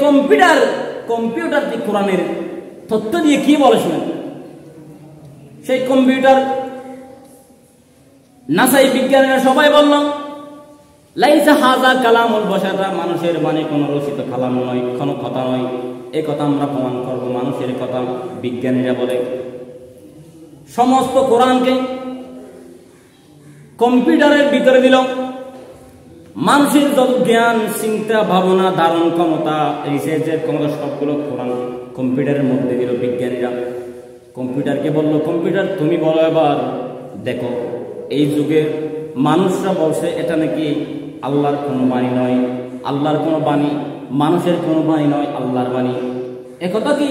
কম্পিউটারটি কোরআনের তথ্য দিয়ে কি বলে শুনেন। সেই কম্পিউটার নাসাই বিজ্ঞানীরা সবাই বলল, লাইসা হাযা কালামুল বাশার, মানুষের বাণী কোনো রচিত কালাম নয়, কোনো কথা নয়। এই কথা আমরা প্রমাণ করব, মানুষের কথা। বিজ্ঞানীরা বলে সমস্ত কোরআনকে কম্পিউটারের ভিতরে দিল। মানুষের যত জ্ঞান, চিন্তা, ভাবনা, ধারণ ক্ষমতা, রিসার্চের ক্ষমতা সবগুলো কোরআন কম্পিউটারের মধ্যে দিল বিজ্ঞানীরা। কম্পিউটারকে বলল, কম্পিউটার তুমি বলো এবার, দেখো এই যুগে মানুষরা বলছে এটা নাকি আল্লাহর কোনো বাণী নয়, আল্লাহর কোনো বাণী, মানুষের কোনো বাণী নয়, আল্লাহর বাণী। একথা কি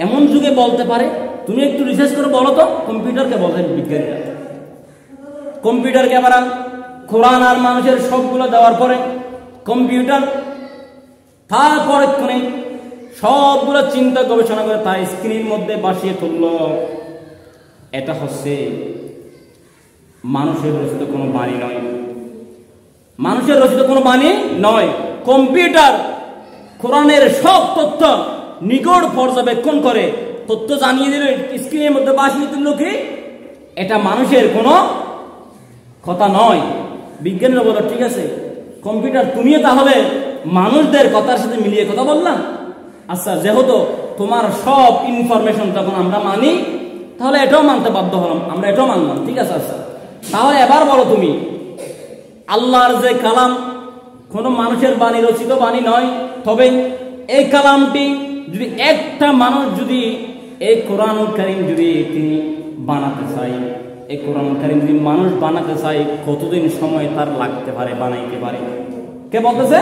এমন যুগে বলতে পারে? তুমি একটু রিসার্চ করে বলো তো। কম্পিউটারকে বলছেন বিজ্ঞানীরা। কম্পিউটারকে আবার কোরআন আর মানুষের সবগুলো দেওয়ার পরে কম্পিউটার তারপরে সবগুলো চিন্তা গবেষণা করে তার স্ক্রিনের মধ্যে বাসিয়ে তুলল, এটা হচ্ছে মানুষের রচিত কোনো বাণী নয়, মানুষের রচিত কোনো বাণী নয়। কম্পিউটার কোরআনের সব তথ্য নিকট পর্যবেক্ষণ করে তথ্য জানিয়ে দিল, স্ক্রিনের মধ্যে বাসিয়ে তুলল কি এটা মানুষের কোনো কথা নয়। বিজ্ঞানীরা বলো, ঠিক আছে কম্পিউটার তুমিও তাহলে মানুষদের কথার সাথে মিলিয়ে কথা বললাম। আচ্ছা, যেহেতু তোমার সব ইনফরমেশন তখন আমরা মানি, তাহলে এটাও মানতে বাধ্য হলাম, আমরা এটাও মানলাম, ঠিক আছে। আচ্ছা, তাহলে এবার বলো তুমি, আল্লাহর যে কালাম কোনো মানুষের বাণী, রচিত বাণী নয়, তবে এই কালামটি যদি একটা মানুষ যদি এই কোরআন কারীম যদি তিনি বানাতে চাই, এই কোরআন কারীম যদি মানুষ বানাতে চাই, কতদিন সময় তার লাগতে পারে, বানাইতে পারে? কে বলতেছে?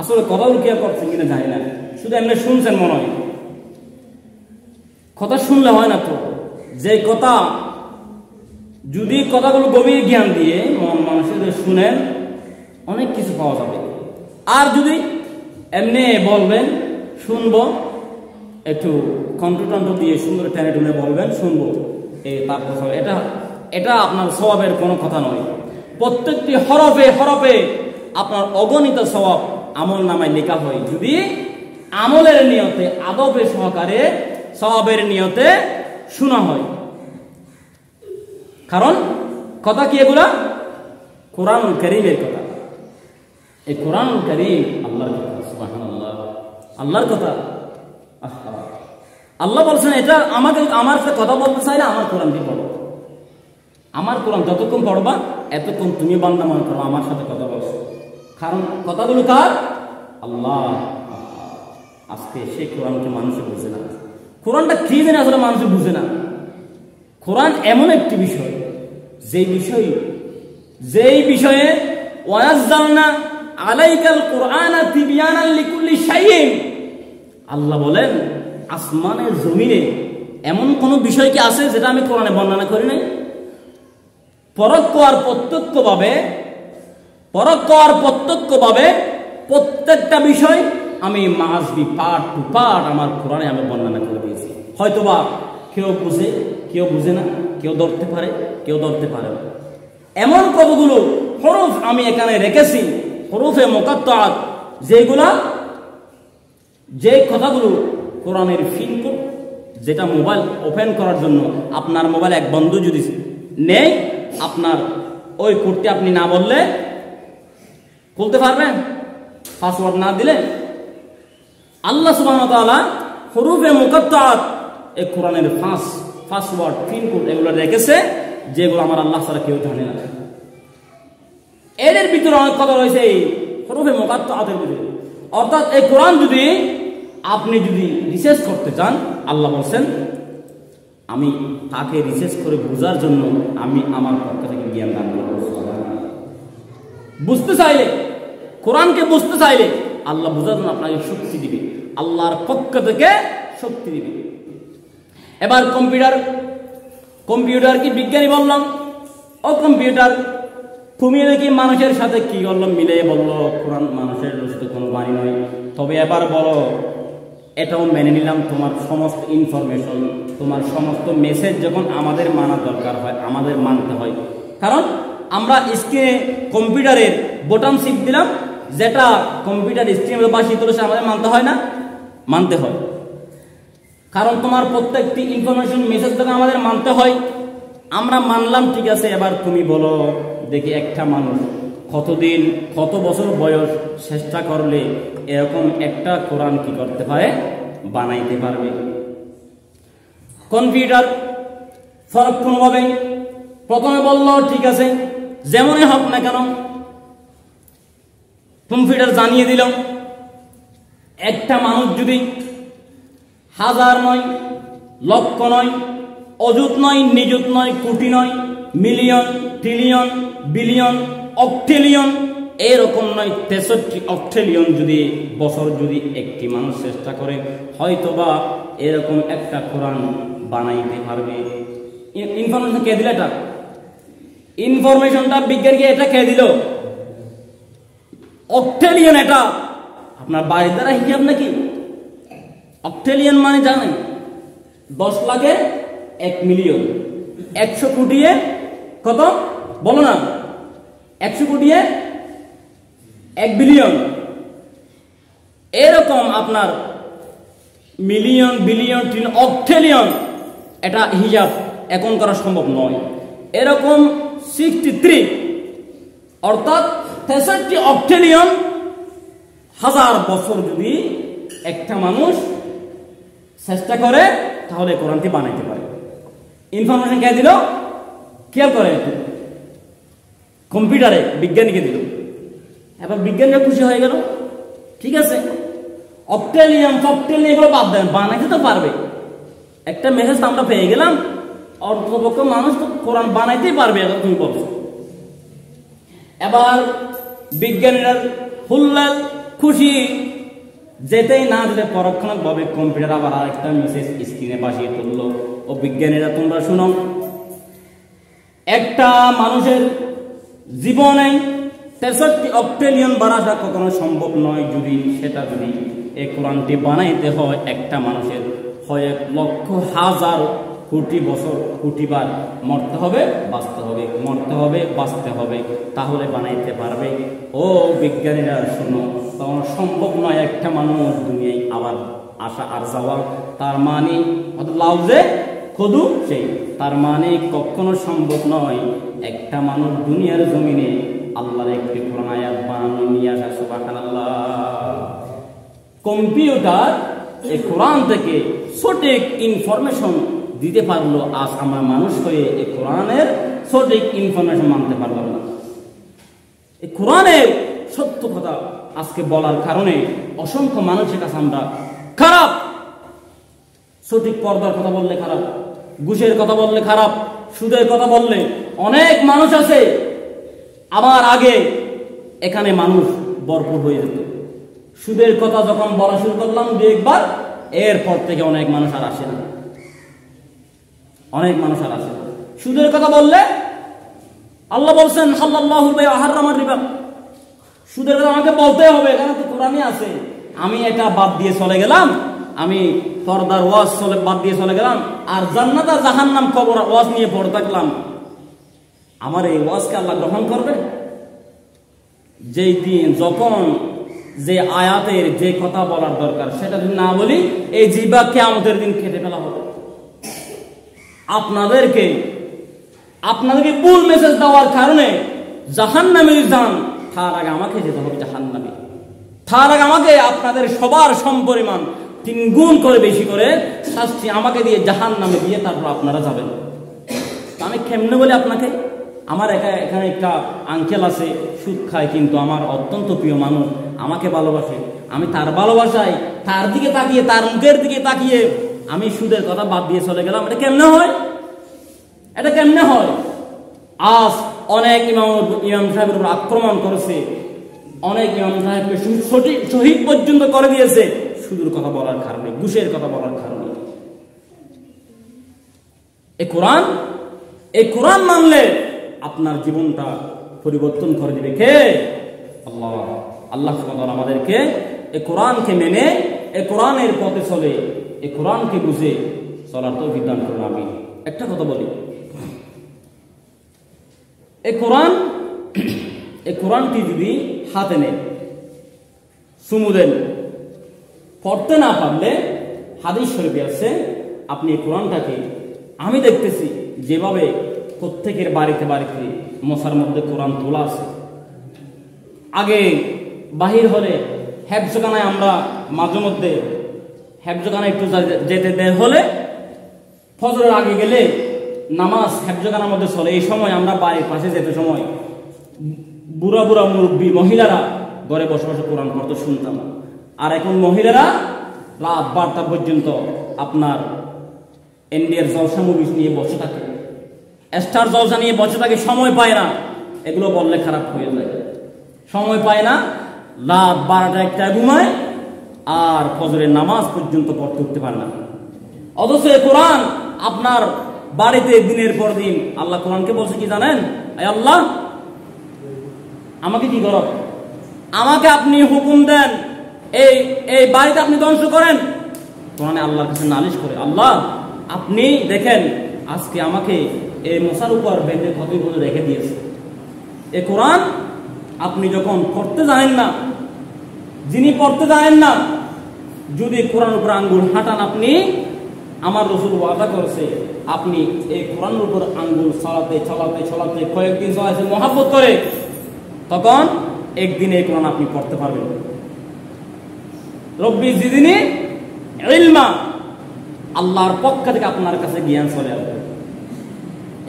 আসলে কথাগুলো কি করছেন কিনা জানি না, শুধু এমনি শুনছেন মনে হয়। কথা শুনলে হয় না তো, যে কথা যদি কথাগুলো গভীর জ্ঞান দিয়ে মন মানুষের শুনেন, অনেক কিছু পাওয়া যাবে। আর যদি এমনি বলবেন শুনবো, একটু কণ্ঠ দিয়ে সুন্দর টেনে টুনে বলবেন, শুনবো, তারপর এটা আপনার সওয়াবের কোনো কথা নয়। প্রত্যেকটি হরফে হরফে আপনার অগণিত সওয়াব আমল নামায় লেখা হয় যদি আমলের নিয়তে, আদবের সহকারে, সওয়াবের নিয়তে শোনা হয়। কারণ কথা কি এগুলা? কোরআনুল কারীমের কথা। এই কোরআনুল কারীম আল্লাহর কথা, সুবহানাল্লাহ, আল্লাহর কথা। আল্লাহ বলছেন এটা আমার সাথে কথা বলতে চাইলে আমার কোরআনটি পড়ো। আমার কোরআন যতক্ষণ পড়বা এতক্ষণ তুমি বান্দা মনে করো আমার সাথে কথা বলছো। কারণ কথাগুলো কার? আল্লাহ। আজকে সেই কোরআনকে মানুষে বুঝে না। কোরআনটা কি জানে আসলে মানুষে বুঝে না। কোরআন এমন একটি বিষয় যেই বিষয়ে ওয়ানাজ্জালনা আলাইকাল কুরআনা তিবয়ানান লিকুল্লি শাইইন, আল্লাহ বলেন আসমানে জমিনে এমন কোন বিষয় কি আছে যেটা আমি কোরআনে বর্ণনা করি নাই? পরোক্ষ আর প্রত্যক্ষভাবে প্রত্যেকটা বিষয় আমি মাসবি পার্ট টু পার্ট আমার কোরআনে আমি বর্ণনা করে দিয়েছি। হয়তোবা কেউ বুঝে, কেউ বুঝে না, কেউ ধরতে পারে, কেউ ধরতে পারে না। এমন কতগুলো হরফ আমি এখানে রেখেছি, হরফে মুকাত্তাআত, যে কথাগুলো কোরআনের পিনকোড, যেটা মোবাইল ওপেন করার জন্য আপনার মোবাইল এক বন্ধু যদি নেই, আপনার ওই কোডটি আপনি না বললে খুলতে পারবেন, পাসওয়ার্ড না দিলে। আল্লাহ সুবহানাহু ওয়া তাআলা হরফে মুকাত্তাআত এই কোরআনের পাসওয়ার্ড, পিনকোড এগুলো রেখেছে, যেগুলো আমার আল্লাহ ছাড়া কেউ জানে না। এদের ভিতরে অনেক কথা রয়েছে এই হরফে মুকাত্তাআতের ভিতরে। অর্থাৎ এই কোরআন যদি আপনি রিসার্চ করতে চান, আল্লাহ বলছেন আমি তাকে রিসার্চ করে বোঝার জন্য আমি আমার পক্ষ থেকে জ্ঞান দান করব। বুঝতে চাইলে, কোরআনকে বুঝতে চাইলে আল্লাহ বোঝার জন্য আপনাকে শক্তি দিবে, আল্লাহর পক্ষ থেকে শক্তি দিবে। এবার কম্পিউটার কি বিজ্ঞানী বললাম, ও কম্পিউটার তুমি নাকি মানুষের সাথে কি করলো মিলে বললো কোরআন মানুষের রচিত কোনো বাণী নয়। তবে এবার বলো, এটাও মেনে নিলাম তোমার সমস্ত ইনফরমেশন, তোমার সমস্ত মেসেজ যখন আমাদের মানা দরকার হয়, আমাদের মানতে হয়। কারণ আমরা স্ক্রিনে কম্পিউটারের বোতাম চিপ দিলাম, যেটা কম্পিউটার স্ক্রিনে বাসি তুলেছে, আমাদের মানতে হয় না? মানতে হয়। কারণ তোমার প্রত্যেকটি ইনফরমেশন মেসেজ যখন আমাদের মানতে হয়, আমরা মানলাম, ঠিক আছে। এবার তুমি বলো দেখি, একটা মানুষ কত বছর বয়স চেষ্টা করলে এরকম একটা কোরআন কি করতে পারে? বানাইতে পারবে। কম্পিউটার পরোক্ষভাবে প্রথমে বললো ঠিক আছে, যেমনই হোক না কেন কম্পিউটার জানিয়ে দিল একটা মানুষ যদি হাজার নয়, লক্ষ নয়, অযুত নয়, নিযুত নয়, কোটি নয়, মিলিয়ন, ট্রিলিয়ন, বিলিয়ন, অক্টেলিয়ন, এরকম নয় 63 অক্টেলিয়ন যদি বছর যদি একটি মানুষ চেষ্টা করে, হয়তোবা এরকম একটা কোরআন বানাইতে পারবে। ইনফরমেশন কে দিল? এটা ইনফরমেশনটা বিজ্ঞানীকে এটা কে দিল? অক্টেলিয়ন। এটা আপনার বাড়ির দ্বারা হিসাব নাকি? অক্টেলিয়ন মানে জানেন? 10 লাখে 1 মিলিয়ন, 100 কোটিয়ে কত বলো না? 100 কোটিয়ে 1 বিলিয়ন। এরকম আপনার মিলিয়ন, বিলিয়ন, ট্রিলিয়ন, অক্টেলিয়ন, এটা হিসাব এখন করা সম্ভব নয়। এরকম 63 অর্থাৎ 63 অক্টেলিয়ন হাজার বছর যদি একটা মানুষ চেষ্টা করে, তাহলে কোরআনটি বানাইতে পারে। ইনফরমেশন কে দিল? খেয়াল করে, কম্পিউটারে বিজ্ঞানীকে দিল। এবার বিজ্ঞানীরা খুশি হয়ে গেল, ঠিক আছে। অক্টেলিয়ন এগুলো বাদ দেন, বানাইতে তো পারবে। একটা মেসেজ আমরা পেয়ে গেলাম, অর্থপক্ষ মানুষ তো কোরআন বানাইতেই পারবে, এখন তুমি বলছো। এবার বিজ্ঞানীরা ফুল্লাল খুশি, যেতেই না যেতে পরক্ষণভাবে কম্পিউটার আবার আরেকটা মেসেজ স্ক্রিনে বাসিয়ে তুললো। ও বিজ্ঞানীরা তোমরা শুনো, একটা মানুষের জীবনে 63 অক্টেলিয়ন বানাটা কখনো সম্ভব নয়। যদি এই কোরআনটি বানাইতে হয়, একটা মানুষের হয় 1 লক্ষ, হাজার, কোটি বছর কোটিবার মরতে হবে, বাঁচতে হবে, মরতে হবে, বাঁচতে হবে, তাহলে বানাইতে পারবে। ও বিজ্ঞানীরা শোনো, তখন সম্ভব নয় একটা মানুষ দুনিয়ায় আবার আসা আর যাওয়া। তার মানে লাউজে খদু সেই, তার মানে কখনো সম্ভব নয় একটা মানুষ দুনিয়ার জমিনে আল্লাহর একটি কোরআন আয়াত বানানো নিয়ে আসা। সুবহানাল্লাহ। কম্পিউটার এই কোরআন থেকে সঠিক ইনফরমেশন দিতে পারলো, আজ আমরা মানুষ হয়ে এই কোরআনের সঠিক ইনফরমেশন মানতে পারলাম না। এই কোরআনের সত্য কথা আজকে বলার কারণে অসংখ্য মানুষের কাছে আমরা খারাপ। সঠিক পর্দার কথা বললে খারাপ, ঘুষের কথা বললে খারাপ, সুদের কথা বললে। অনেক মানুষ আছে আমার আগে এখানে মানুষ ভরপুর হয়ে যেত, সুদের কথা যখন বলা শুরু করলাম দু একবার, এরপর থেকে অনেক মানুষ আর আসে না, অনেক মানুষ আর আসে না। সুদের কথা বললে আল্লাহ বলছেন হাল্লাল্লাহু বাইআ হারামার রিবা, সুদের কথা আমাকে বলতে হবে, এখানে তো কোরআনে আছে। আমি এটা বাদ দিয়ে চলে গেলাম, আমি পর্দার ওয়াজ বাদ দিয়ে চলে গেলাম, আর জান্নাত আর জাহান্নাম খবর ওয়াজ নিয়ে পড়ে থাকলাম। আমার এই ওয়াজকে আল্লাহ গ্রহণ করবে? যেই দিন যখন যে আয়াতের যে কথা বলার দরকার সেটা যদি না বলি, এই জিহ্বা কিয়ামতের দিন কেটে ফেলা হবে। আপনাদেরকে ভুল মেসেজ দেওয়ার কারণে জাহান্নামে যান, তার আগে আমাকে যেতে হবে জাহান্নামে। তার আগে আমাকে আপনাদের সবার সমপরিমাণ 3 গুণ করে বেশি করে শাস্তি আমাকে দিয়ে জাহান্নামে দিয়ে তারপর আপনারা যাবেন। আমি কেমনে বলি আপনাকে? আমার এখানে একটা আঙ্কেল আছে, সুদ খায়, কিন্তু আমার অত্যন্ত প্রিয় মানুষ, আমাকে ভালোবাসে। আমি তার ভালোবাসায়, তার দিকে তাকিয়ে, তার মুখের দিকে তাকিয়ে আমি সুদের কথা বাদ দিয়ে চলে গেলাম। এটা কেমনে হয়? এটা কেমনে হয়? আজ অনেক ইমাম সাহেবের উপর আক্রমণ করেছে, অনেক ইমাম সাহেবকে শহীদ পর্যন্ত করে দিয়েছে সুদের কথা বলার কারণে, ঘুষের কথা বলার কারণে। এই কোরআন মানলে আপনার জীবনটা পরিবর্তন করে দিবে কে? আল্লাহ। আল্লাহ সুবহানাহু ওয়া তাআলা আমাদেরকে এই কোরআনকে মেনে, এই কোরআনের পথে চলে, এই কোরআনকে বুঝে চলার তৌফিক দান করুন। আমি একটা কথা বলি, এই কোরআনটি যদি হাতে নেন, চুমু দেন, পড়তে না পারলে হাদিস শরীফে আছে, আপনি এই কোরআনটাকে, আমি দেখতেছি যেভাবে প্রত্যেকের বাড়িতে বাড়িতে মশার মধ্যে কোরআন তোলা আছে। আগে বাহির হলে হেফজখানায়, আমরা মাঝে মধ্যে হেফজখানায় একটু যেতে দেয় হলে ফজরের আগে গেলে নামাজ হেফজখানার মধ্যে চলে। এই সময় আমরা বাড়ির পাশে যেতে সময় বুড়া বুড়া মুরব্বী মহিলারা ঘরে বসে বসে কোরআন পড়তে শুনতাম। আর এখন মহিলারা রাত 12টা পর্যন্ত আপনার ইন্ডিয়ার জলসা মুভি নিয়ে বসে থাকে, স্টার জলসা নিয়ে বসে থাকে, সময় পায় না। এগুলো বললে খারাপ হয়ে যায়, সময় পায় না, রাত 12টা 1টায় ঘুমায়, আর ফজরের নামাজ পর্যন্ত পড়তে উঠতে পারে না। অথচ কোরআন আপনার বাড়িতে দিনের পর দিন, আল্লাহ কোরআনকে বলছে কি জানেন? আল্লাহ আমাকে কি করো, আমাকে আপনি হুকুম দেন, এই বাড়িতে আপনি ধ্বংস করেন। কোরআনে আল্লাহর কাছে নালিশ করে, আল্লাহ আপনি দেখেন আজকে আমাকে এই মশার উপর বেঁধে ক্ষতি করে রেখে দিয়েছে। এই কোরআন আপনি যখন পড়তে জানেন না, যিনি পড়তে জানেন না, যদি কোরআন উপর আঙ্গুল হাঁটান, আপনি, আমার রাসূল ওয়াদা করেছে, আপনি এই কোরআনের উপর আঙ্গুল ছড়াতে ছড়াতে ছড়াতে কয়েকদিন চলাতে মহব্বত করে, তখন একদিন এই কোরআন আপনি পড়তে পারবেন। রব্বি জিদনি ইলমা, আল্লাহর পক্ষ থেকে আপনার কাছে জ্ঞান চলে আসবে।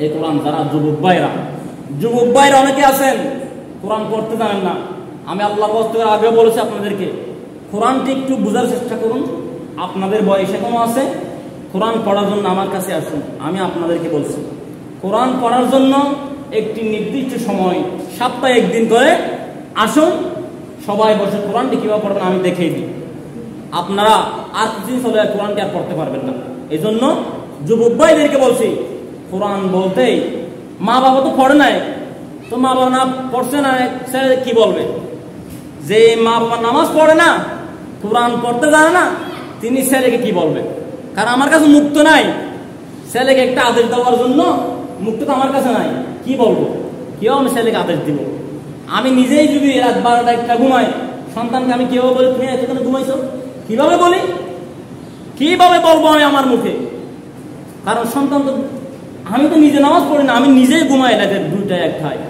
এই কোরআন যারা যুবক ভাইরা অনেকে আছেন কোরআন পড়তে জানেন না, আমি আল্লাহর ওয়াস্তে আগে বলেছি আপনাদেরকে, কোরআনটি একটু বোঝার চেষ্টা করুন। আপনাদের বয়স এখনো আছে, কোরআন পড়ার জন্য আমার কাছে আসুন। আমি আপনাদেরকে বলছি, কোরআন পড়ার জন্য একটি নির্দিষ্ট সময়, সপ্তাহে 1 দিন করে আসুন, সবাই বসে কোরআনটি কিভাবে পড়বেন আমি দেখিয়ে দিই। আপনারা আর কিছুদিন চলে কোরআনটি আর পড়তে পারবেন না। এই জন্য যুবক ভাইদেরকে বলছি, কোরআন বলতেই মা বাবা তো পড়ে নাই, তো মা বাবা না পড়ছে না, ছেলে কি বলবে? যে মা বাবা নামাজ পড়ে না, কোরআন পড়তে জানে না, তিনি ছেলেকে কি বলবে? কারণ আমার কাছে মুখ তো নাই, ছেলেকে একটা আদেশ দেওয়ার জন্য মুখটা তো আমার কাছে নাই, কি বলবো, কেউ আমি ছেলেকে আদেশ দিব? আমি নিজেই যদি রাত 12টা 1টা ঘুমাই, সন্তানকে আমি কিভাবে বলি তুমি এতক্ষণ ঘুমাইছো? কিভাবে বলি, কিভাবে বলবো আমি আমার মুখে? কারণ সন্তান তো, আমি তো নিজে নামাজ পড়ি না, আমি নিজেই ঘুমাই রাতে 2টা 1টায়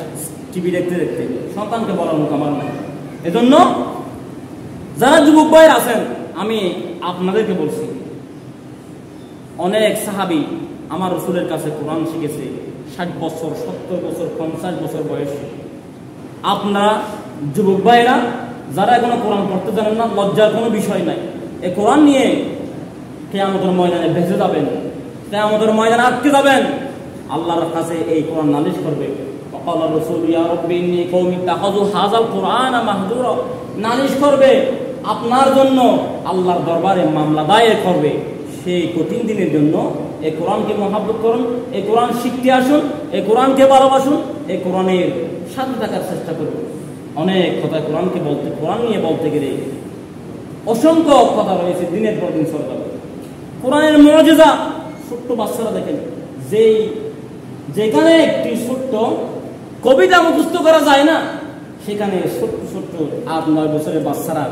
টিভি দেখতে দেখতে, সন্তানকে বলার মুখ আমার নাই। এজন্য যারা যুবক ভাইয়ের আছেন, আমি আপনাদেরকে বলছি, অনেক সাহাবী আমার রাসূলের কাছে কোরআন শিখেছে 60 বছর 70 বছর 50 বছর বয়সে। আপনারা যুবক ভাইয়েরা যারা এখনো কোরআন পড়তে জানেন না, লজ্জার কোনো বিষয় নাই। এই কোরআন নিয়ে কিয়ামতের ময়দানে ভেসে যাবেন, কিয়ামতের ময়দানে আটকে যাবেন। আল্লাহর কাছে এই কোরআন নালিশ করবে, ওয়াকালা রাসূল ইয়া রাব্বি ইন্নী কওমি তাখাযু হাযাল কুরআনা মাহজুরা, নালিশ করবে আপনার জন্য, আল্লাহর দরবারে মামলা দায়ের করবে। সেই কঠিন দিনের জন্য এই কোরআনকে মহব্বত করুন, এই কোরআন শিখতে আসুন, এই কোরআনকে ভালোবাসুন, এই কোরআনের সাথে থাকার চেষ্টা করুন। অনেক কথা কোরআনকে বলতে, কোরআন নিয়ে বলতে গেলে অসংখ্য কথা রয়েছে, দিনের পর দিন সরকার। কোরআনের মুজিজা, ছোট্ট বাচ্চারা দেখেন, যেখানে একটি ছোট্ট কবিতা মুখস্থ করা যায় না, সেখানে ছোট্ট ছোট্ট 8-9 বছরের বাচ্চারা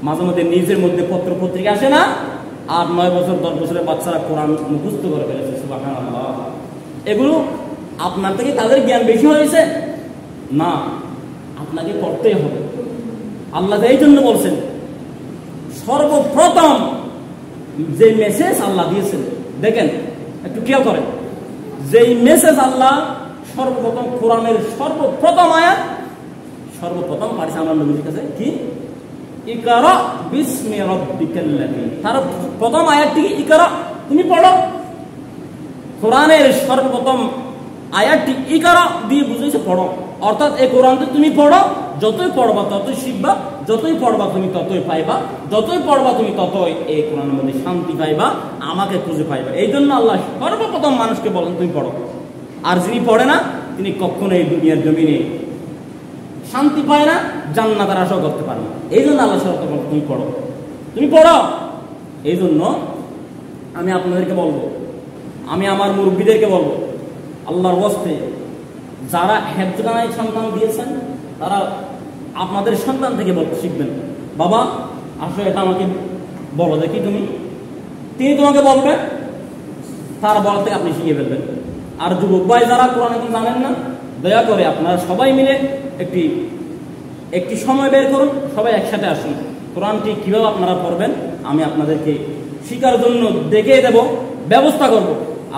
মাঝে মধ্যে নিজের মধ্যে পত্র পত্রিকা আসে না, 8-9 বছর 10 বছরের বাচ্চারা কোরআন মুখস্থ করে ফেলেছে। সুবহানাল্লাহ। এগুলো আপনার থেকে তাদের জ্ঞান বেশি হয়েছে না, আপনাকে পড়তেই হবে। আল্লাহ এই জন্য বলছেন, সর্বপ্রথম যে মেসেজ আল্লাহ দিয়েছেন, দেখেন একটু খেয়াল করেন, যেই মেসেজ আল্লাহ সর্বপ্রথম, কোরআনের সর্বপ্রথম আয়াত সর্বপ্রথম পাঠিয়েছে আমার নবীর কাছে, কি? ইকরা বিসমি রাব্বিকাল্লাযী। তার প্রথম আয়াতটি ইকরা, তুমি পড়ো। কোরআনের সর্বপ্রথম আয়াতটি ইকরা দিয়ে বুঝাইছে পড়ো, অর্থাৎ এই কোরআনটা তুমি পড়ো, যতই পড়বা ততই শিখবা, যতই পড়বা তুমি ততই পাইবা, যতই পড়বা তুমি ততই এই কোরআনের মধ্যে শান্তি পাইবা, আমাকে খুঁজে পাইবা। এই জন্য আল্লাহ সর্বপ্রথম মানুষকে বলেন তুমি পড়ো। আর যিনি পড়ে না, তিনি কখনো এই দুনিয়ার জমিনে শান্তি পায় না, জান্নাতের আশাও করতে পারে না। এই জন্য আল্লাহ সর্বপ্রথম তুমি পড়ো, তুমি পড়ো। এই জন্য আমি আপনাদেরকে বলবো, আমি আমার মুরব্বীদেরকে বলবো, আল্লাহর ওয়াস্তে যারা হেফজখানায় সন্তান দিয়েছেন, তারা আপনাদের সন্তান থেকে বলতে শিখবেন, বাবা আসলে এটা আমাকে বলো দেখি তুমি, তিনি তোমাকে বলবে, তার বলা থেকে আপনি শিখে ফেলবেন। আর যুবক ভাই যারা কোরআন এখন জানেন না, দয়া করে আপনারা সবাই মিলে একটি সময় বের করুন, সবাই একসাথে আসুন, কোরআনটি কিভাবে আপনারা পড়বেন আমি আপনাদেরকে শিখার জন্য দেখিয়ে দেব, ব্যবস্থা করব।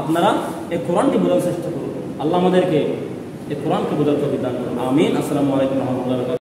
আপনারা এই কোরআনটি বোঝার চেষ্টা করুন। আল্লাহ আমাদেরকে এই কোরআনকে বোঝার তৌফিক দান করুন। আমিন। আসসালামু আলাইকুম ওয়া রাহমাতুল্লাহি ওয়া বারাকাতুহু।